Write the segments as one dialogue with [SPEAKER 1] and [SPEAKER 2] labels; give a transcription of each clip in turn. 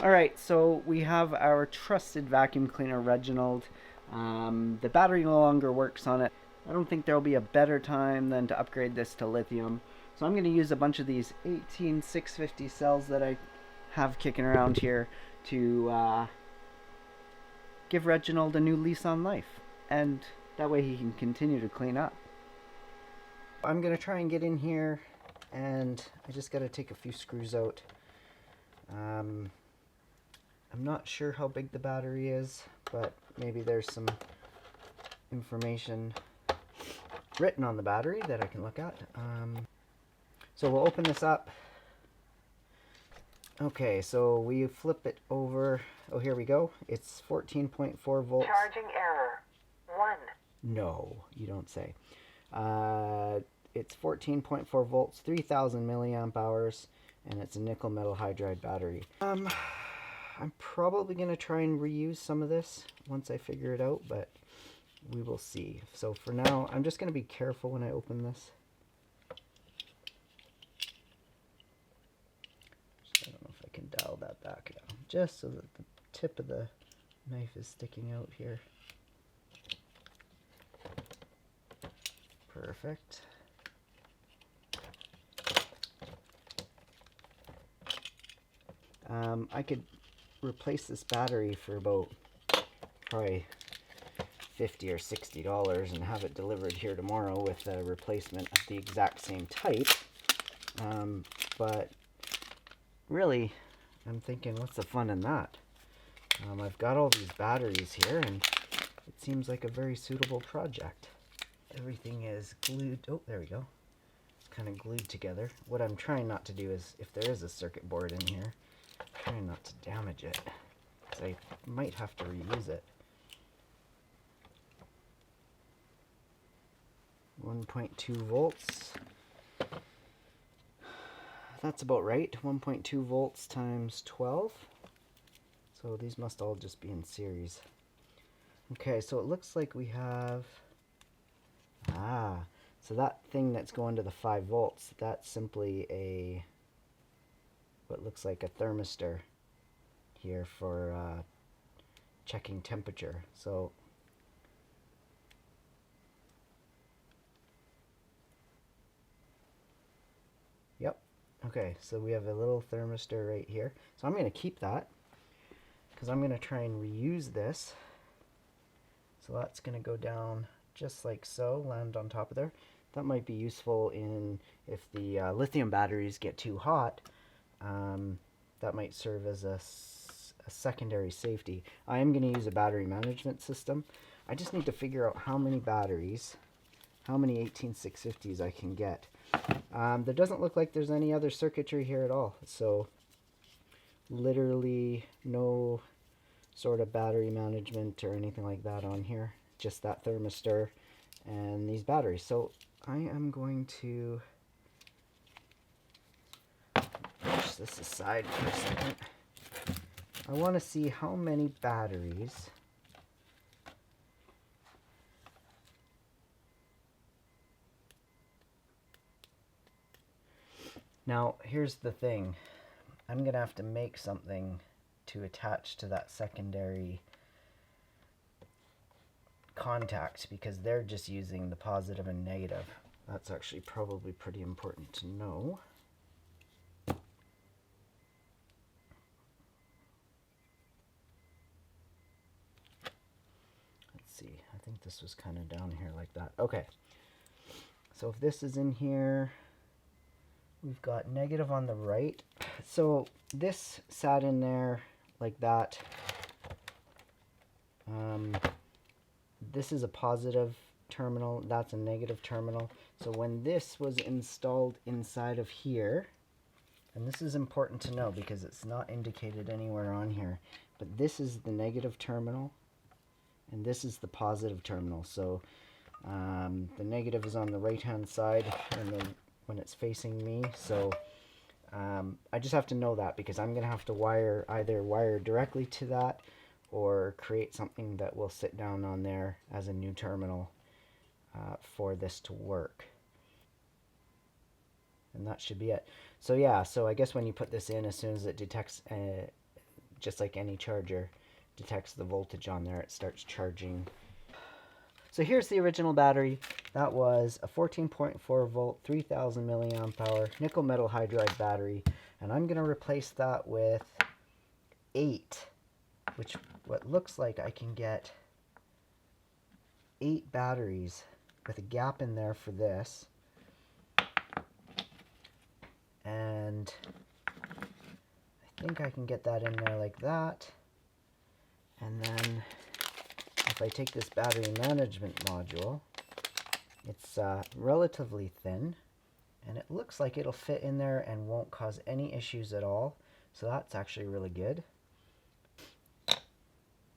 [SPEAKER 1] Alright, so we have our trusted vacuum cleaner, Reginald. The battery no longer works on it. I don't think there'll be a better time than to upgrade this to lithium. So I'm going to use a bunch of these 18650 cells that I have kicking around here to give Reginald a new lease on life. And that way he can continue to clean up. I'm going to try and get in here, and I just got to take a few screws out. I'm not sure how big the battery is, but maybe there's some information written on the battery that I can look at. So we'll open this up. Okay, so we flip it over. Oh, here we go. It's 14.4 volts.
[SPEAKER 2] Charging error. 1.
[SPEAKER 1] No, you don't say. It's 14.4 volts, 3000 milliamp hours, and it's a nickel metal hydride battery. I'm probably going to try and reuse some of this once I figure it out, but we will see. So for now, I'm just going to be careful when I open this. I don't know if I can dial that back now, just so that the tip of the knife is sticking out here. Perfect. I could replace this battery for about probably $50 or $60 and have it delivered here tomorrow with a replacement of the exact same type. But really, I'm thinking, what's the fun in that? I've got all these batteries here, and it seems like a very suitable project. Everything is glued. Oh, there we go. It's kind of glued together. What I'm trying not to do is, if there is a circuit board in here, I'm trying not to damage it, because I might have to reuse it. 1.2 volts. That's about right. 1.2 volts times 12. So these must all just be in series. Okay, so it looks like we have... so that thing that's going to the 5 volts, that's simply a... what looks like a thermistor here for checking temperature. So yep. Okay, so we have a little thermistor right here. So I'm going to keep that because I'm going to try and reuse this. So that's going to go down just like so, land on top of there. That might be useful in if the lithium batteries get too hot. That might serve as a secondary safety. I am going to use a battery management system. I just need to figure out how many batteries, how many 18650s I can get. There doesn't look like there's any other circuitry here at all, so literally no sort of battery management or anything like that on here, just that thermistor and these batteries. So I am going to push this aside for a second. I want to see how many batteries now. Here's the thing, I'm gonna have to make something to attach to that secondary contact because they're just using the positive and negative. That's actually probably pretty important to know. See, I think this was kind of down here like that. Okay, so if this is in here, we've got negative on the right. So this sat in there like that. This is a positive terminal, that's a negative terminal. So when this was installed inside of here, and this is important to know because it's not indicated anywhere on here, but this is the negative terminal and this is the positive terminal. So the negative is on the right hand side and then when it's facing me. So I just have to know that because I'm gonna have to either wire directly to that or create something that will sit down on there as a new terminal for this to work. And that should be it. So yeah, so I guess when you put this in, as soon as it detects just like any charger, detects the voltage on there, it starts charging. So here's the original battery. That was a 14.4 volt, 3000 milliamp hour nickel metal hydride battery. And I'm going to replace that with 8, which what looks like I can get 8 batteries with a gap in there for this. And I think I can get that in there like that. And then if I take this battery management module, it's relatively thin, and it looks like it'll fit in there and won't cause any issues at all. So that's actually really good.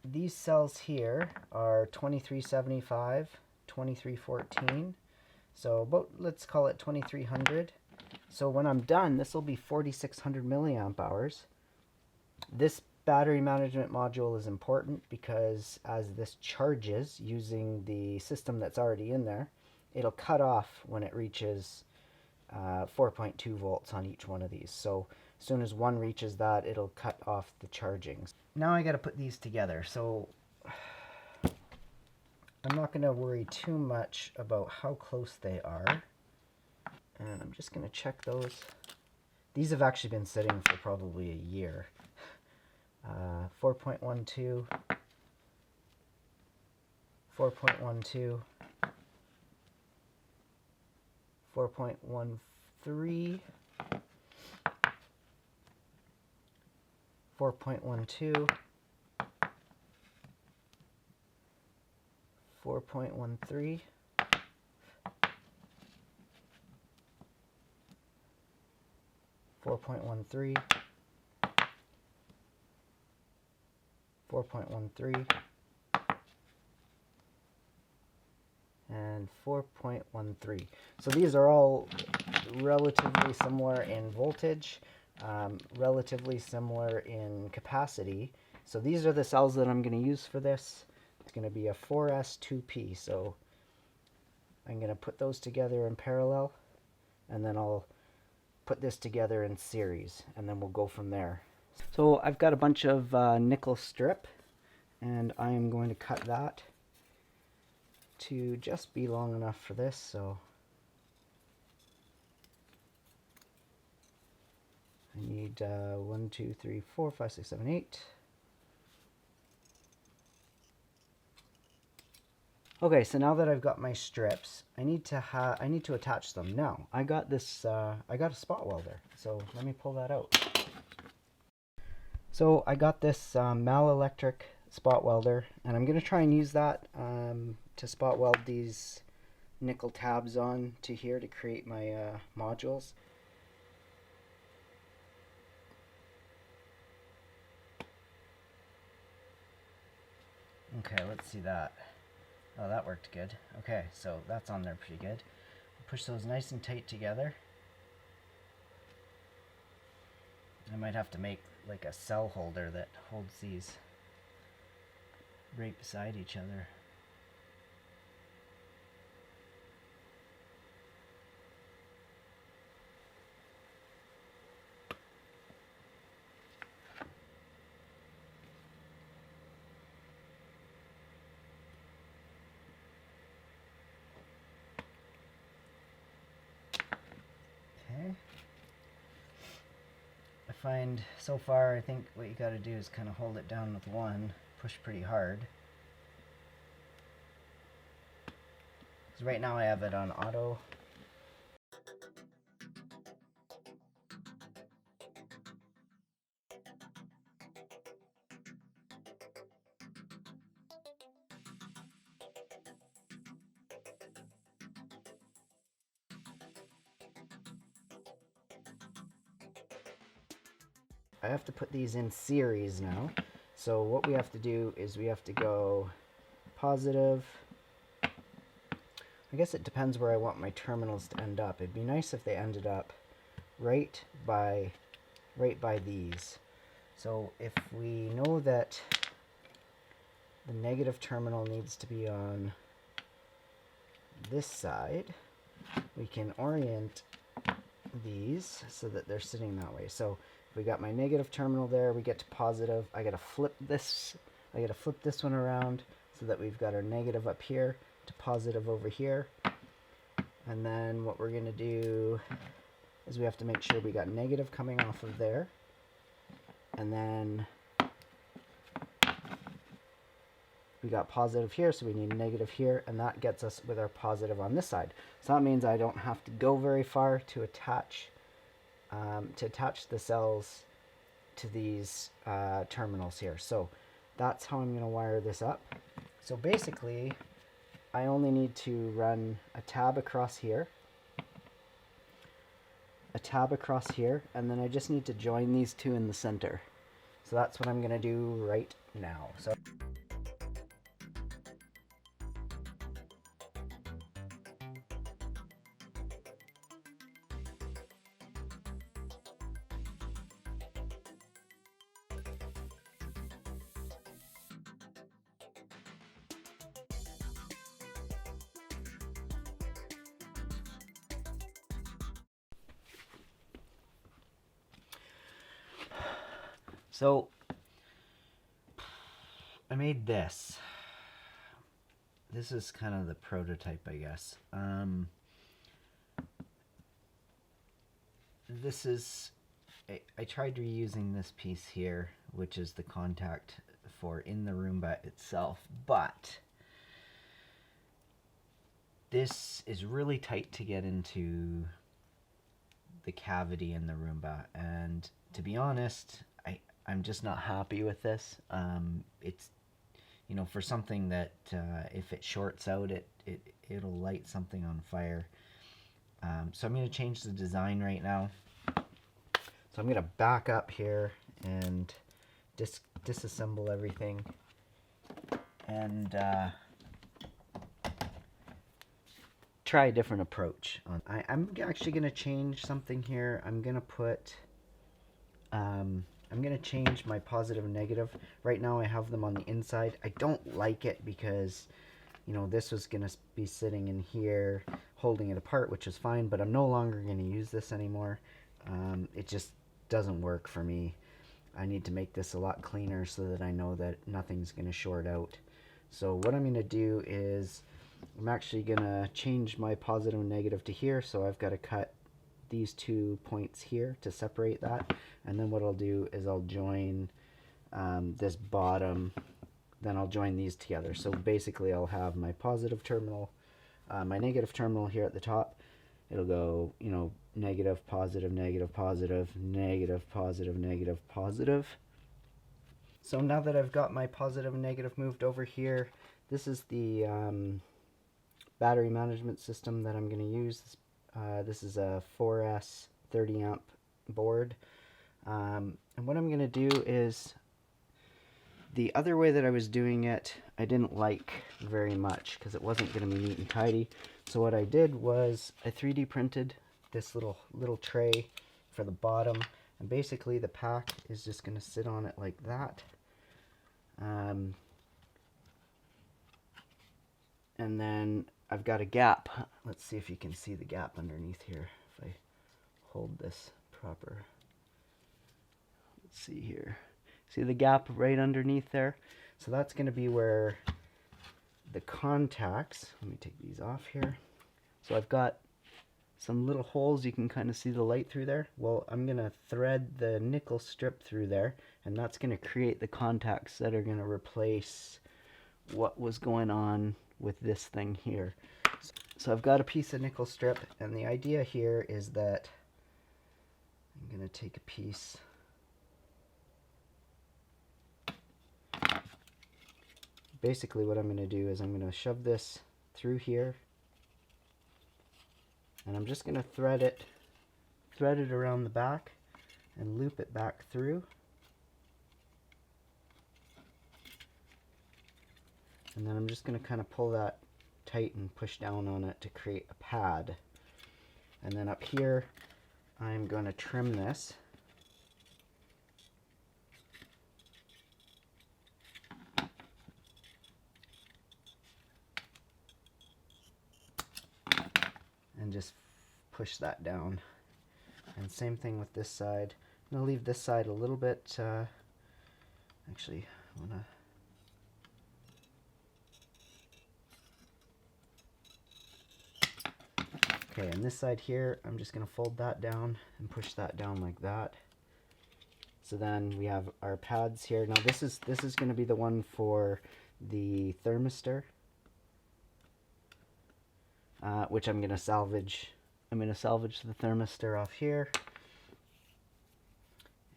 [SPEAKER 1] These cells here are 2375, 2314, so about, let's call it 2300. So when I'm done, this will be 4600 milliamp hours. This battery management module is important because as this charges using the system that's already in there, it'll cut off when it reaches 4.2 volts on each one of these. So as soon as one reaches that, it'll cut off the charging. Now I got to put these together. So I'm not going to worry too much about how close they are. And I'm just going to check those. These have actually been sitting for probably a year. 4.12, 4.12, 4.13, 4.12, 4.13, 4.13, 4.13, and 4.13. So these are all relatively similar in voltage, relatively similar in capacity. So these are the cells that I'm going to use for this. It's going to be a 4S2P. So I'm going to put those together in parallel, and then I'll put this together in series, and then we'll go from there. So I've got a bunch of nickel strip, and I am going to cut that to just be long enough for this. So I need 1, 2, 3, 4, 5, 6, 7, 8. Okay, so now that I've got my strips, I need to attach them. Now I got this. I got a spot welder. So let me pull that out. So I got this Mal Electric spot welder, and I'm going to try and use that to spot weld these nickel tabs on to here to create my modules. Okay, let's see that. Oh, that worked good. Okay, so that's on there pretty good. Push those nice and tight together. I might have to make like a cell holder that holds these right beside each other. Okay. I find so far, I think what you got to do is kind of hold it down with one, push pretty hard. Because right now I have it on auto. I have to put these in series now. So what we have to do is we have to go positive. I guess it depends where I want my terminals to end up. It'd be nice if they ended up right by these. So if we know that the negative terminal needs to be on this side, we can orient these so that they're sitting that way. So if we got my negative terminal there, we get to positive. I gotta flip this one around so that we've got our negative up here to positive over here. And then what we're gonna do is we have to make sure we got negative coming off of there. And then we got positive here, so we need negative here, and that gets us with our positive on this side. So that means I don't have to go very far to attach the cells to these terminals here. So that's how I'm going to wire this up. So basically, I only need to run a tab across here, a tab across here, and then I just need to join these two in the center. So that's what I'm going to do right now. So I made this. This is kind of the prototype, I guess. This is, I tried reusing this piece here, which is the contact for in the Roomba itself, but this is really tight to get into the cavity in the Roomba, and to be honest, I'm just not happy with this. It's, you know, for something that if it shorts out, it'll light something on fire. So I'm going to change the design right now. So I'm going to back up here and disassemble everything and try a different approach. I'm actually going to change something here. I'm going to put I'm going to change my positive and negative. Right now I have them on the inside. I don't like it because, you know, this was going to be sitting in here holding it apart, which is fine, but I'm no longer going to use this anymore. It just doesn't work for me. I need to make this a lot cleaner so that I know that nothing's going to short out. So what I'm going to do is I'm actually going to change my positive and negative to here, so I've got to cut these 2 points here to separate that, and then what I'll do is I'll join this bottom, then I'll join these together. So basically I'll have my positive terminal, my negative terminal here at the top. It'll go, you know, negative, positive, negative, positive, negative, positive, negative, positive. So now that I've got my positive and negative moved over here, this is the battery management system that I'm going to use. This is a 4S 30 amp board. And what I'm going to do is, the other way that I was doing it, I didn't like very much because it wasn't going to be neat and tidy. So what I did was I 3D printed this little tray for the bottom, and basically the pack is just going to sit on it like that. And then I've got a gap. Let's see if you can see the gap underneath here if I hold this proper. Let's see here. See the gap right underneath there? So that's going to be where the contacts, let me take these off here. So I've got some little holes, you can kind of see the light through there. Well, I'm going to thread the nickel strip through there, and that's going to create the contacts that are going to replace what was going on with this thing here. So I've got a piece of nickel strip, and the idea here is that I'm going to take a piece. Basically what I'm going to do is I'm going to shove this through here, and I'm just going to thread it around the back and loop it back through. And then I'm just going to kind of pull that tight and push down on it to create a pad. And then up here I'm going to trim this. And just push that down. And same thing with this side. I'm going to leave this side a little bit, actually, I want to... Okay, and this side here, I'm just going to fold that down and push that down like that. So then we have our pads here. Now this is going to be the one for the thermistor, which I'm going to salvage. I'm going to salvage the thermistor off here.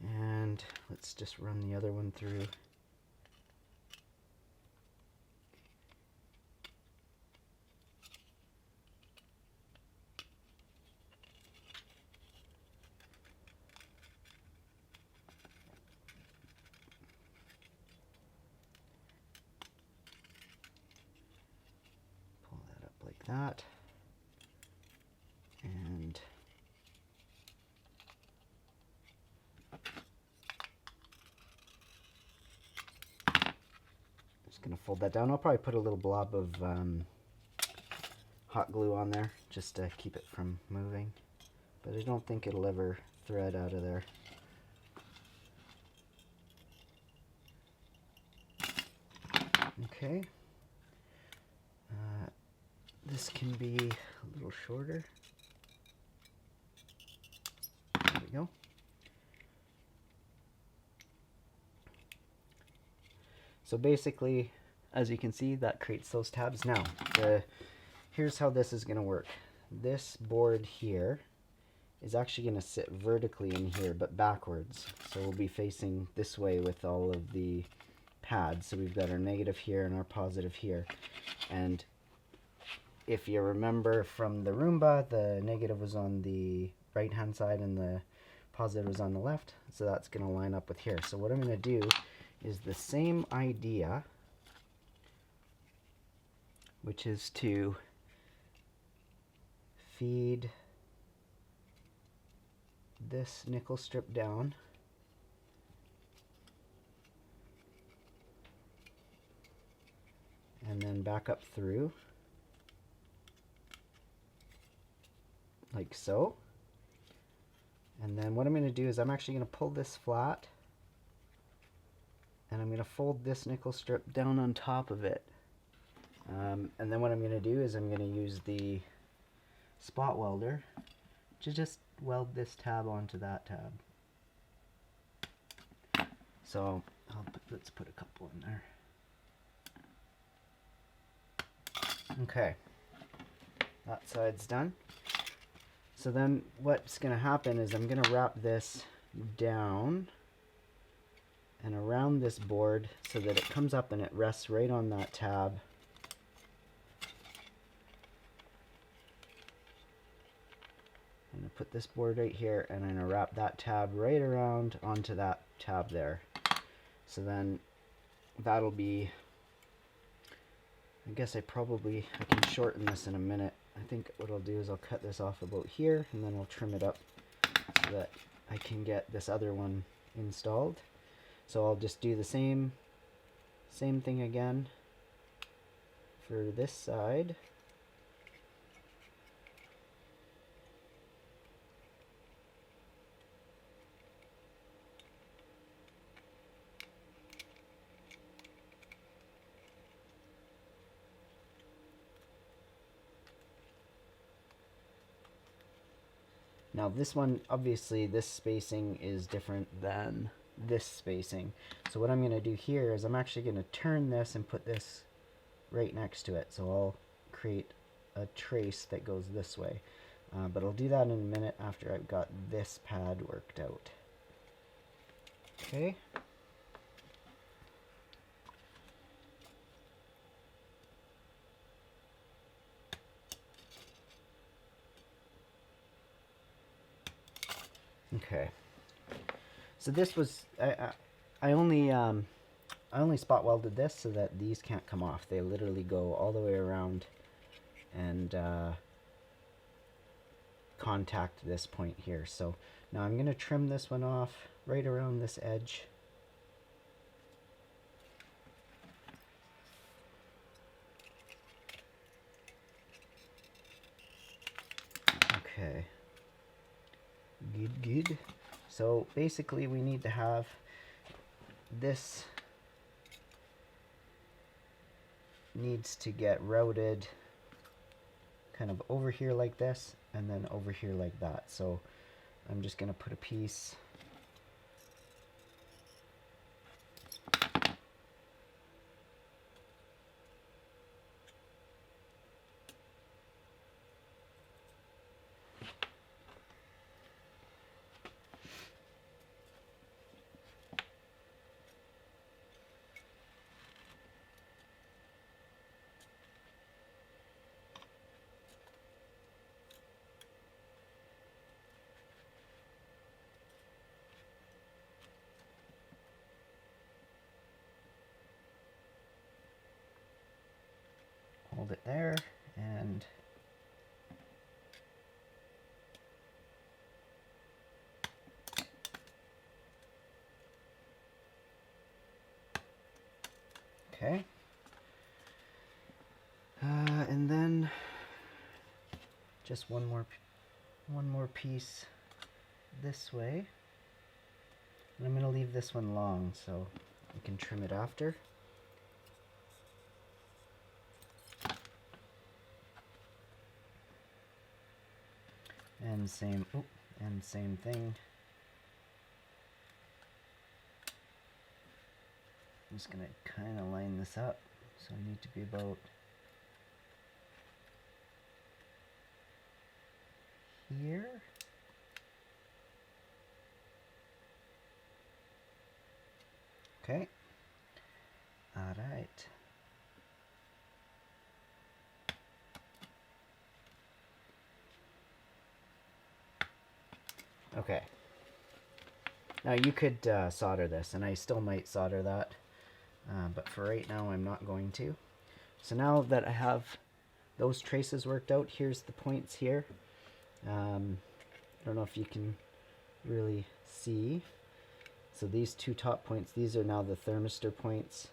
[SPEAKER 1] And let's just run the other one through. Pull that up like that. And just going to fold that down. I'll probably put a little blob of hot glue on there just to keep it from moving. But I don't think it'll ever thread out of there. Okay. This can be a little shorter. There we go. So basically, as you can see, that creates those tabs. Now, here's how this is going to work. This board here is actually going to sit vertically in here, but backwards. So we'll be facing this way with all of the pads. So we've got our negative here and our positive here. And if you remember from the Roomba, the negative was on the right-hand side and the positive was on the left. So that's going to line up with here. So what I'm going to do is the same idea, which is to feed this nickel strip down and then back up through like so. And then what I'm going to do is I'm actually going to pull this flat and I'm going to fold this nickel strip down on top of it. And then what I'm going to do is I'm going to use the spot welder to just weld this tab onto that tab. So let's put a couple in there. Okay, that side's done. So then what's going to happen is I'm going to wrap this down and around this board so that it comes up and it rests right on that tab. I'm going to put this board right here and I'm going to wrap that tab right around onto that tab there. So then that'll be, I guess I can shorten this in a minute. I think what I'll do is I'll cut this off about here and then I'll trim it up so that I can get this other one installed. So I'll just do the same thing again for this side. Now this one, obviously this spacing is different than this spacing. So what I'm going to do here is I'm actually going to turn this and put this right next to it. So I'll create a trace that goes this way. But I'll do that in a minute after I've got this pad worked out. Okay. Okay, so this was I only spot welded this so that these can't come off. They literally go all the way around and contact this point here. So now I'm going to trim this one off right around this edge. Okay. Good. So basically we need to have this needs to get routed kind of over here like this and then over here like that. So I'm just going to put a piece hold it there, and okay. And then just one more piece this way. And I'm going to leave this one long so we can trim it after. And same thing. I'm just going to kind of line this up. So I need to be about here. Okay. All right. Okay. Now you could solder this, and I still might solder that, but for right now I'm not going to. So now that I have those traces worked out, here's the points here. I don't know if you can really see. So these two top points, these are now the thermistor points.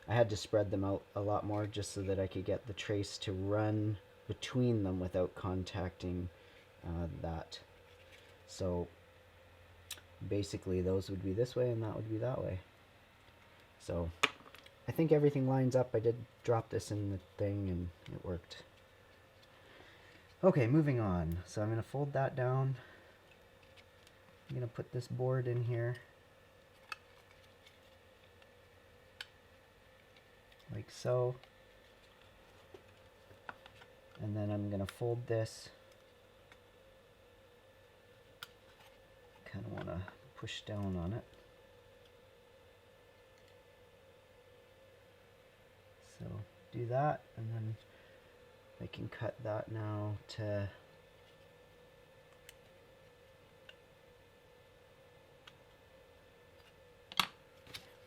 [SPEAKER 1] I had to spread them out a lot more just so that I could get the trace to run between them without contacting that. So basically those would be this way and that would be that way. So I think everything lines up. I did drop this in the thing and it worked. Okay, moving on. So I'm going to fold that down. I'm going to put this board in here. Like so. And then I'm going to fold this. Kind of want to push down on it. So do that, and then I can cut that now to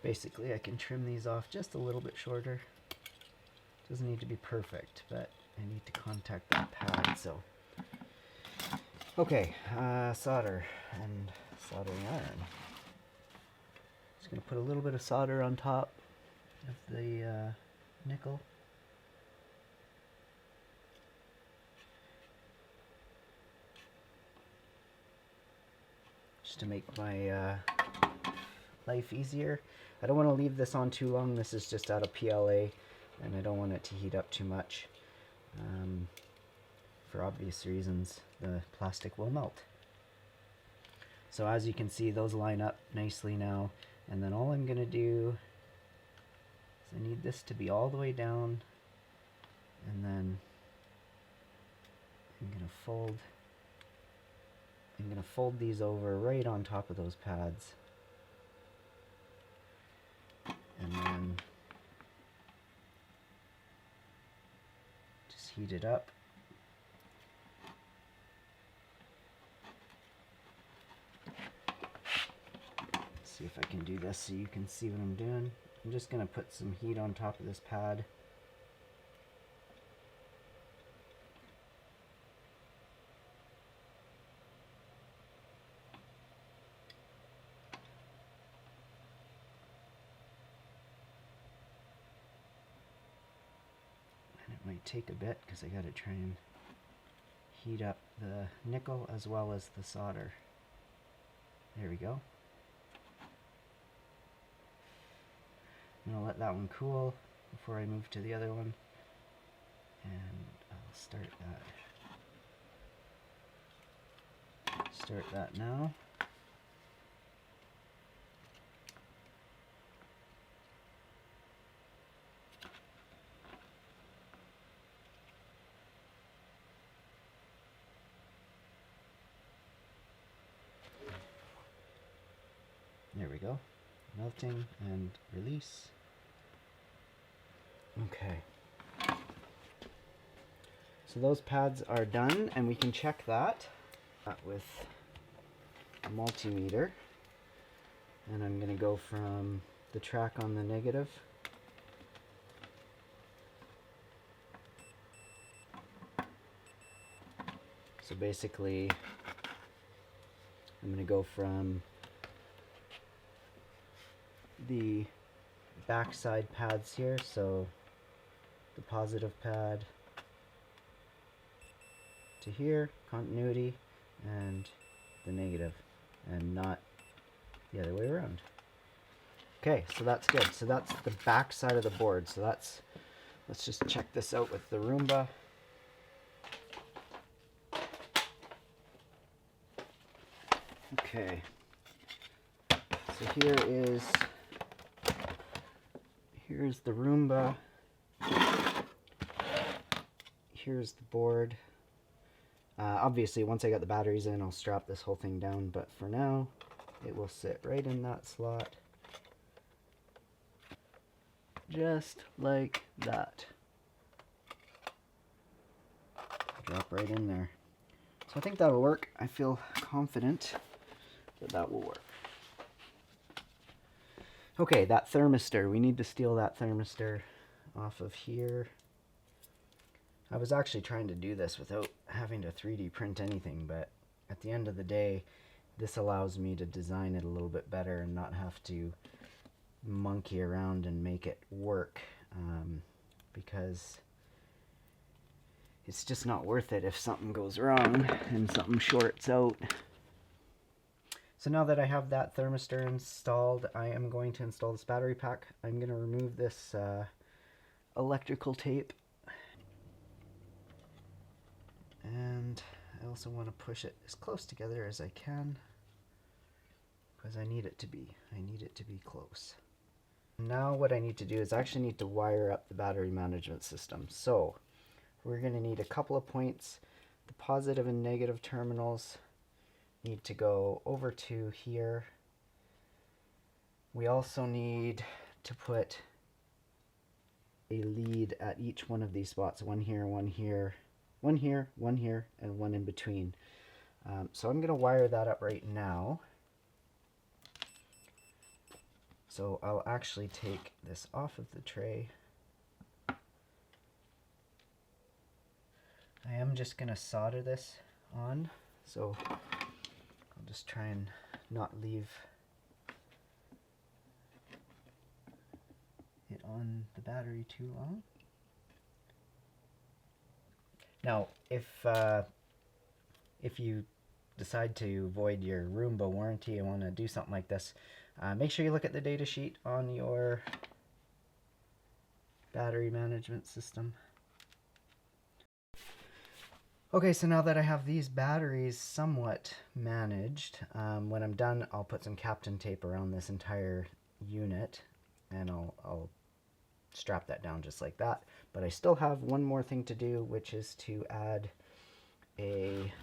[SPEAKER 1] basically I can trim these off just a little bit shorter. Doesn't need to be perfect, but I need to contact that pad. So okay, solder and soldering iron. Just gonna put a little bit of solder on top of the nickel. Just to make my life easier. I don't want to leave this on too long. This is just out of PLA and I don't want it to heat up too much. For obvious reasons, the plastic will melt. So as you can see, those line up nicely now, and then all I'm going to do is I need this to be all the way down, and then I'm going to fold these over right on top of those pads, and then just heat it up. See if I can do this so you can see what I'm doing. I'm just going to put some heat on top of this pad. And it might take a bit because I got to try and heat up the nickel as well as the solder. There we go. I'm going to let that one cool before I move to the other one. And I'll start that. Start that now. There we go. Melting and release. Okay. So those pads are done, and we can check that with a multimeter. And I'm going to go from the track on the negative so basically I'm going to go from the backside pads here, so the positive pad to here, continuity, and the negative, and not the other way around. Okay, so that's good. So that's the back side of the board. So that's, let's just check this out with the Roomba. Okay, so here's the Roomba. Here's the board. Obviously, once I got the batteries in, I'll strap this whole thing down, but for now, it will sit right in that slot. Just like that. Drop right in there. So I think that'll work. I feel confident that that will work. Okay, that thermistor. We need to steal that thermistor off of here. I was actually trying to do this without having to 3D print anything, but at the end of the day, this allows me to design it a little bit better and not have to monkey around and make it work, because it's just not worth it if something goes wrong and something shorts out. So now that I have that thermistor installed, I am going to install this battery pack. I'm going to remove this electrical tape. And I also want to push it as close together as I can, because I need it to be close. Now what I need to do is I actually need to wire up the battery management system. So we're going to need a couple of points. The positive and negative terminals need to go over to here. We also need to put a lead at each one of these spots. One here, one here, one here, one here, and one in between. So I'm going to wire that up right now. So I'll actually take this off of the tray. I am just going to solder this on, so I'll just try and not leave it on the battery too long. Now, if you decide to void your Roomba warranty and want to do something like this, make sure you look at the data sheet on your battery management system. Okay, so now that I have these batteries somewhat managed, when I'm done, I'll put some Captain tape around this entire unit, and I'll strap that down just like that. But I still have one more thing to do, which is to add a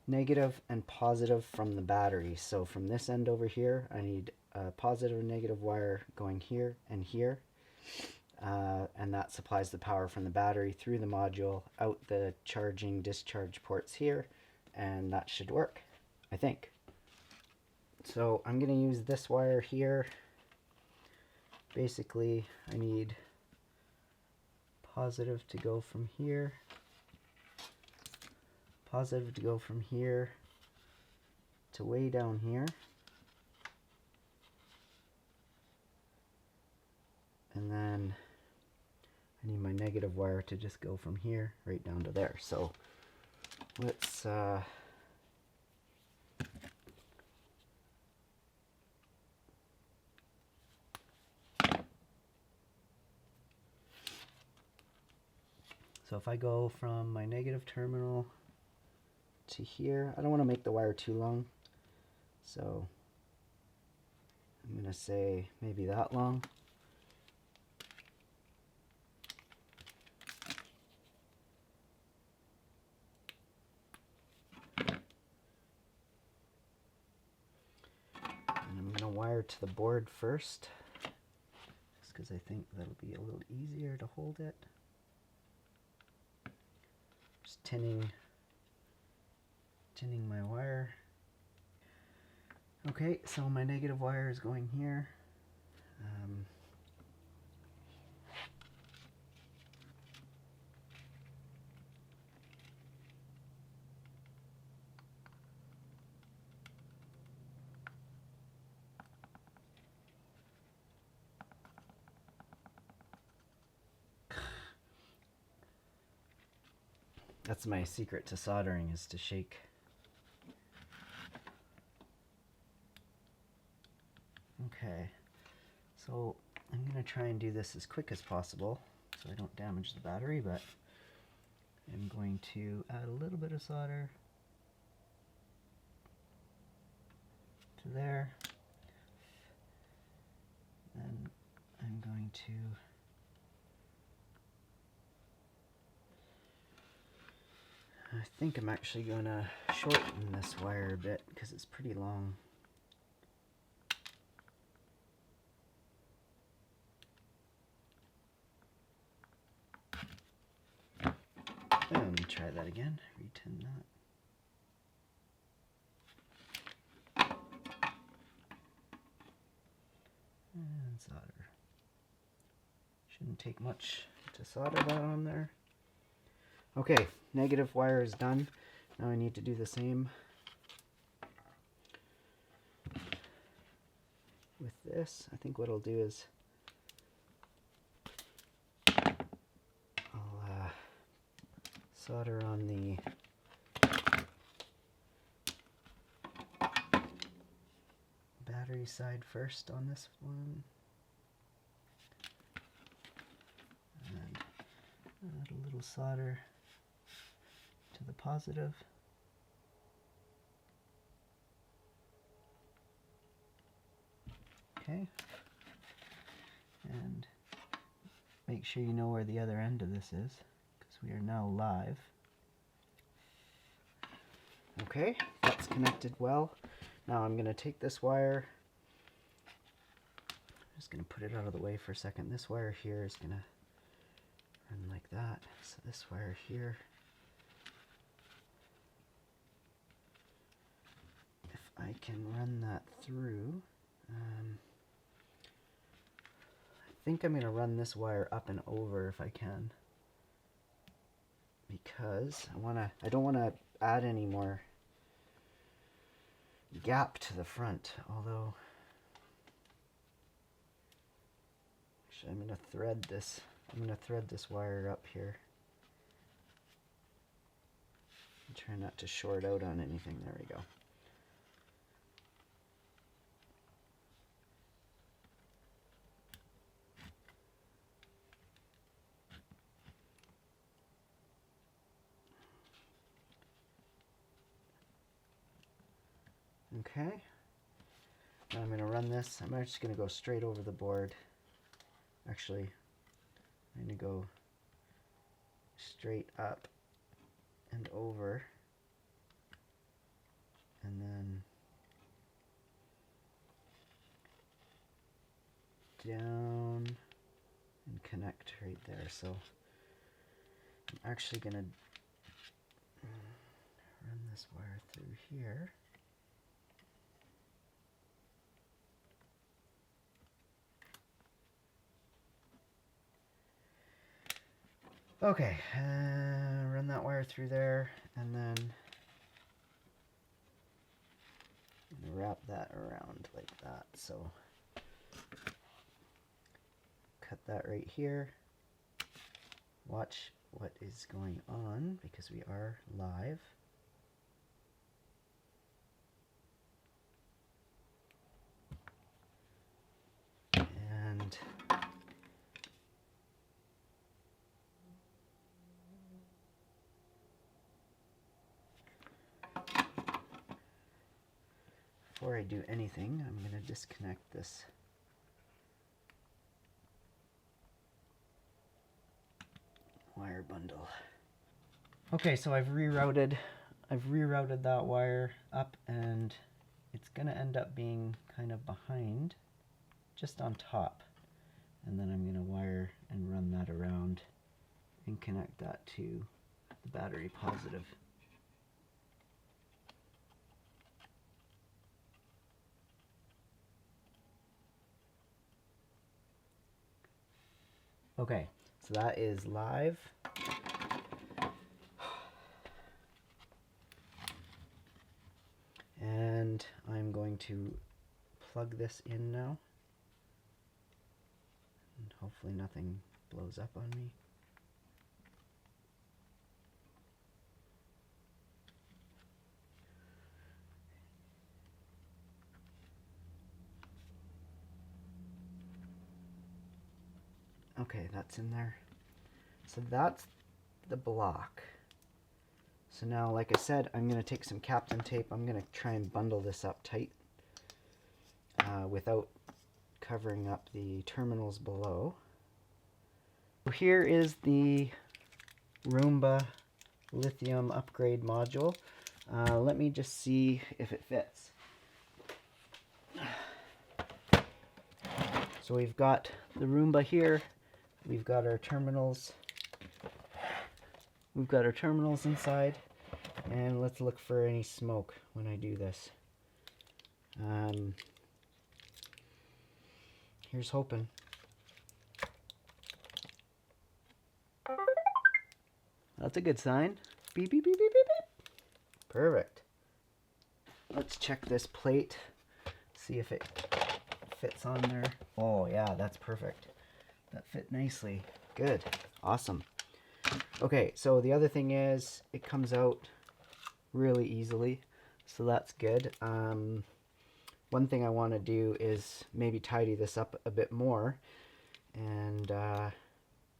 [SPEAKER 1] negative and positive from the battery. So from this end over here, I need a positive and negative wire going here and here. And that supplies the power from the battery through the module, out the charging discharge ports here, and that should work, I think. So I'm going to use this wire here. Basically, I need positive to go from here, positive to go from here to way down here, and then I need my negative wire to just go from here right down to there. So let's So if I go from my negative terminal to here, I don't want to make the wire too long, so I'm going to say maybe that long. And I'm going to wire to the board first, just because I think that'll be a little easier to hold it. Just tinning my wire. Okay, so my negative wire is going here. That's my secret to soldering, is to shake. Okay, so I'm going to try and do this as quick as possible so I don't damage the battery, but I'm going to add a little bit of solder to there. Then I'm going to I think I'm actually going to shorten this wire a bit because it's pretty long. Let me try that again, retin that. And solder. Shouldn't take much to solder that on there. Okay, negative wire is done. Now I need to do the same with this. I think what I'll do is I'll solder on the battery side first on this one. And add a little solder to the positive. Okay. And make sure you know where the other end of this is, because we are now live. Okay, that's connected well. Now I'm going to take this wire, I'm just going to put it out of the way for a second. This wire here is going to run like that. So this wire here, if I can run that through, I think I'm going to run this wire up and over if I can, because I don't want to add any more gap to the front, although actually I'm going to thread this wire up here and try not to short out on anything. There we go. Okay, now I'm going to run this. I'm just going to go straight over the board. Actually, I'm going to go straight up and over, and then down and connect right there. So I'm actually going to run this wire through here. Okay, run that wire through there, and then wrap that around like that. So cut that right here. Watch what is going on because we are live. And before I do anything, I'm going to disconnect this wire bundle. Okay, so I've rerouted that wire up, and it's going to end up being kind of behind, just on top. And then I'm going to wire and run that around and connect that to the battery positive. Okay, so that is live. And I'm going to plug this in now. And hopefully nothing blows up on me. Okay, that's in there. So that's the block. So now, like I said, I'm going to take some Captain tape. I'm going to try and bundle this up tight without covering up the terminals below. So here is the Roomba lithium upgrade module. Let me just see if it fits. So we've got the Roomba here. We've got our terminals. We've got our terminals inside, and let's look for any smoke when I do this. Here's hoping. That's a good sign. Beep, beep, beep, beep, beep, beep. Perfect. Let's check this plate, see if it fits on there. Oh yeah, that's perfect. That fit nicely. Good. Awesome. Okay, so the other thing is it comes out really easily, so that's good. One thing I want to do is maybe tidy this up a bit more, and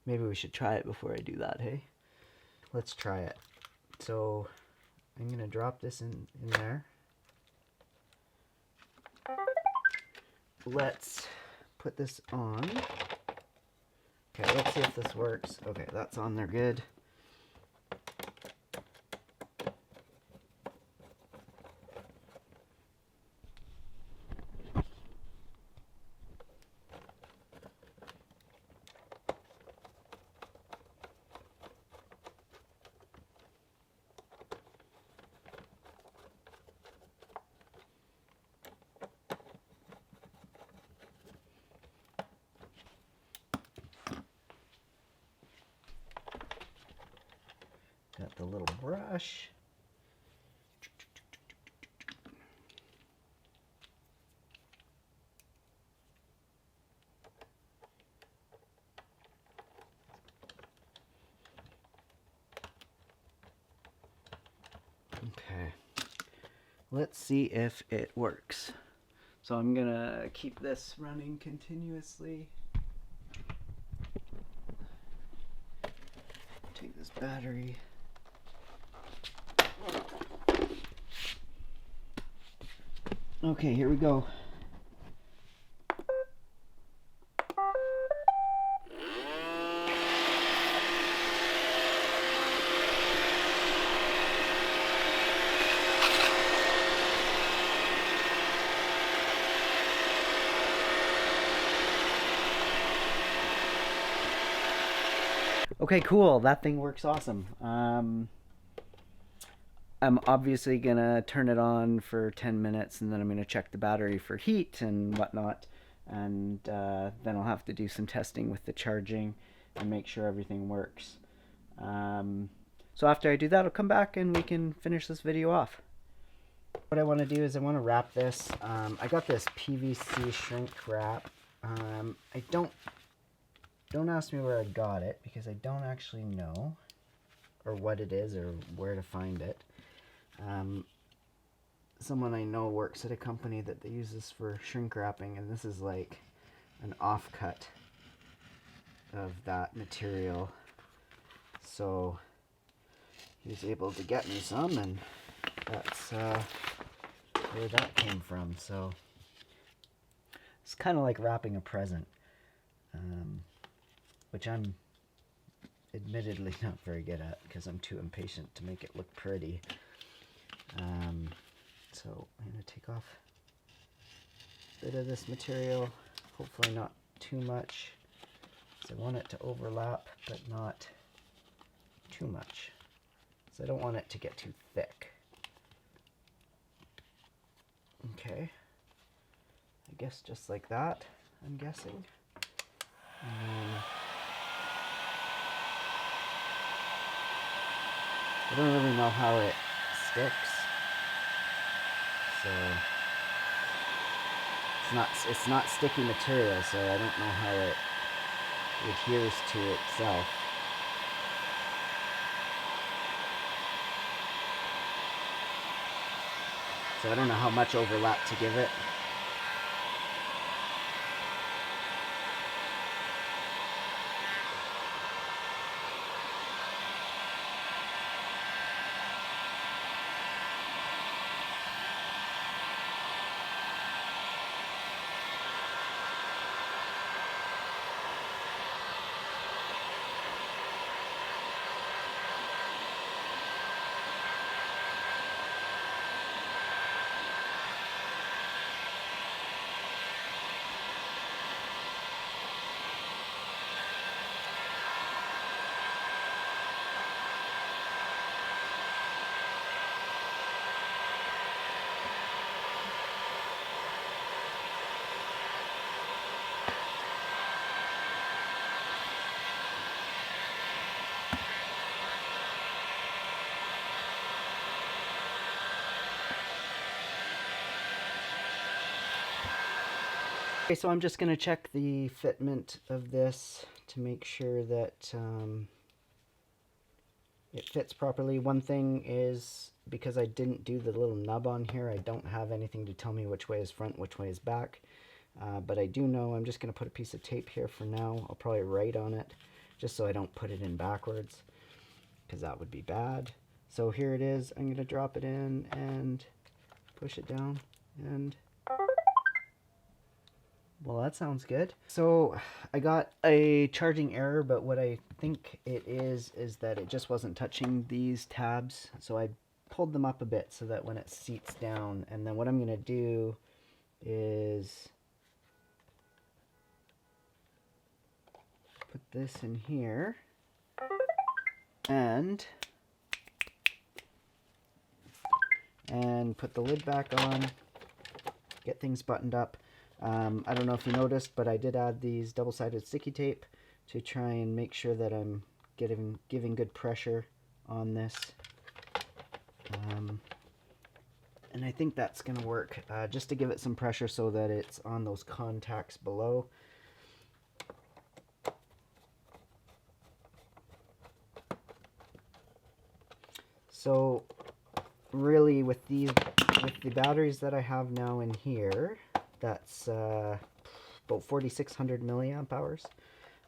[SPEAKER 1] maybe we should try it before I do that, hey? Let's try it. So I'm going to drop this in there. Let's put this on. Okay, let's see if this works. Okay, that's on there good. Got the little brush. Okay, let's see if it works. So I'm gonna keep this running continuously. Take this battery. Okay, here we go. Okay, cool. That thing works awesome. I'm obviously gonna turn it on for 10 minutes, and then I'm gonna check the battery for heat and whatnot, and then I'll have to do some testing with the charging and make sure everything works. So after I do that, I'll come back and we can finish this video off. What I want to do is I want to wrap this. I got this PVC shrink wrap. I don't ask me where I got it, because I don't actually know or what it is or where to find it. Someone I know works at a company that they use this for shrink wrapping, and this is like an offcut of that material. So he was able to get me some, and where that came from. So it's kind of like wrapping a present, which I'm admittedly not very good at because I'm too impatient to make it look pretty. So I'm going to take off a bit of this material, hopefully not too much, because I want it to overlap, but not too much. So I don't want it to get too thick. Okay, I guess just like that, I'm guessing. And then I don't really know how it sticks, so it's not sticky material, so I don't know how it adheres to itself. So I don't know how much overlap to give it. Okay, so I'm just going to check the fitment of this to make sure that it fits properly. One thing is, because I didn't do the little nub on here, I don't have anything to tell me which way is front, which way is back. But I do know I'm just going to put a piece of tape here for now. I'll probably write on it, just so I don't put it in backwards, because that would be bad. So here it is. I'm going to drop it in and push it down, and well, that sounds good. So I got a charging error, but what I think it is that it just wasn't touching these tabs. So I pulled them up a bit so that when it seats down, and then what I'm going to do is put this in here and put the lid back on, get things buttoned up. I don't know if you noticed, but I did add these double-sided sticky tape to try and make sure that I'm giving good pressure on this. And I think that's going to work, just to give it some pressure so that it's on those contacts below. So really with the batteries that I have now in here, that's about 4,600 milliamp hours.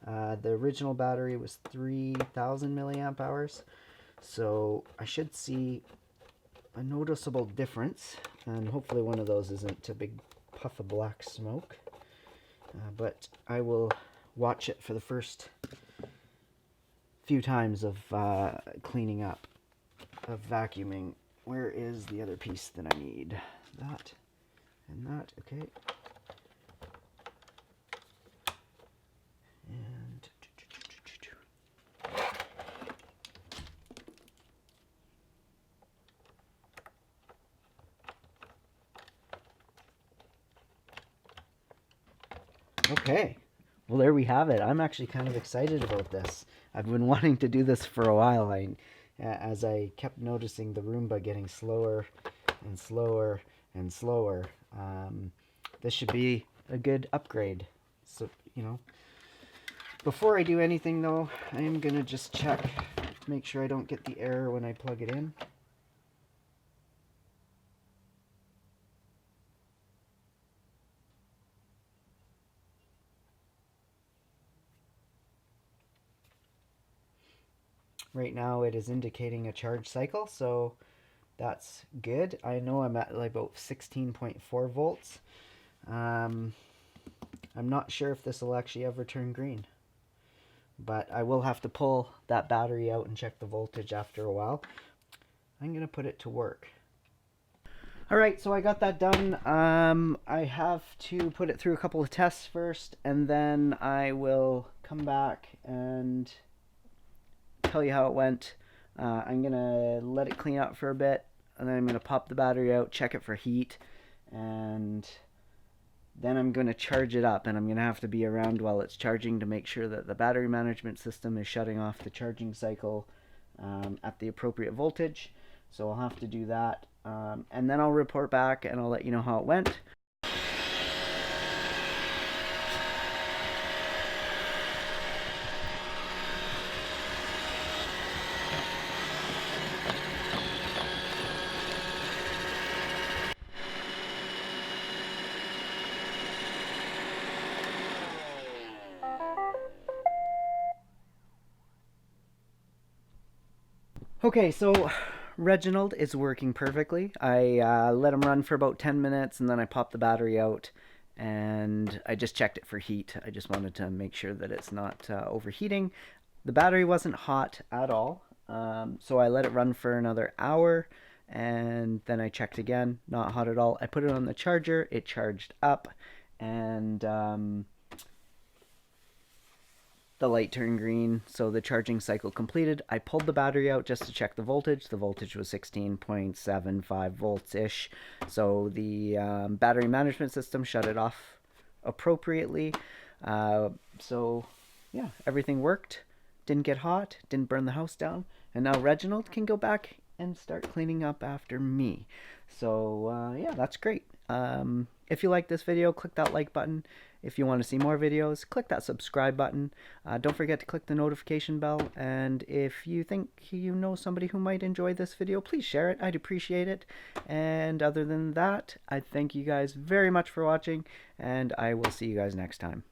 [SPEAKER 1] The original battery was 3,000 milliamp hours. So I should see a noticeable difference, and hopefully one of those isn't a big puff of black smoke. But I will watch it for the first few times of cleaning up, of vacuuming. Where is the other piece that I need? That and that, okay. And okay, well there we have it. I'm actually kind of excited about this. I've been wanting to do this for a while. As I kept noticing the Roomba getting slower and slower and slower. This should be a good upgrade. So, you know, before I do anything though, I am gonna just check, make sure I don't get the error when I plug it in. Right now it is indicating a charge cycle, so That's good. I know I'm at like about 16.4 volts. I'm not sure if this will actually ever turn green, but I will have to pull that battery out and check the voltage after a while. I'm going to put it to work. Alright, so I got that done. I have to put it through a couple of tests first, and then I will come back and tell you how it went. I'm going to let it clean out for a bit, and then I'm going to pop the battery out, check it for heat, and then I'm going to charge it up, and I'm going to have to be around while it's charging to make sure that the battery management system is shutting off the charging cycle at the appropriate voltage. So I'll have to do that, and then I'll report back and I'll let you know how it went. Okay, so Reginald is working perfectly. I let him run for about 10 minutes and then I popped the battery out and I just checked it for heat. I just wanted to make sure that it's not overheating. The battery wasn't hot at all, so I let it run for another hour and then I checked again, not hot at all. I put it on the charger, it charged up, and the light turned green, so the charging cycle completed. I pulled the battery out just to check the voltage. The voltage was 16.75 volts-ish, so the battery management system shut it off appropriately. So, yeah, everything worked. Didn't get hot, didn't burn the house down, and now Reginald can go back and start cleaning up after me. So, yeah, that's great. If you like this video, click that like button. If you want to see more videos, click that subscribe button. Don't forget to click the notification bell. And if you think you know somebody who might enjoy this video, please share it. I'd appreciate it. And other than that, I thank you guys very much for watching, and I will see you guys next time.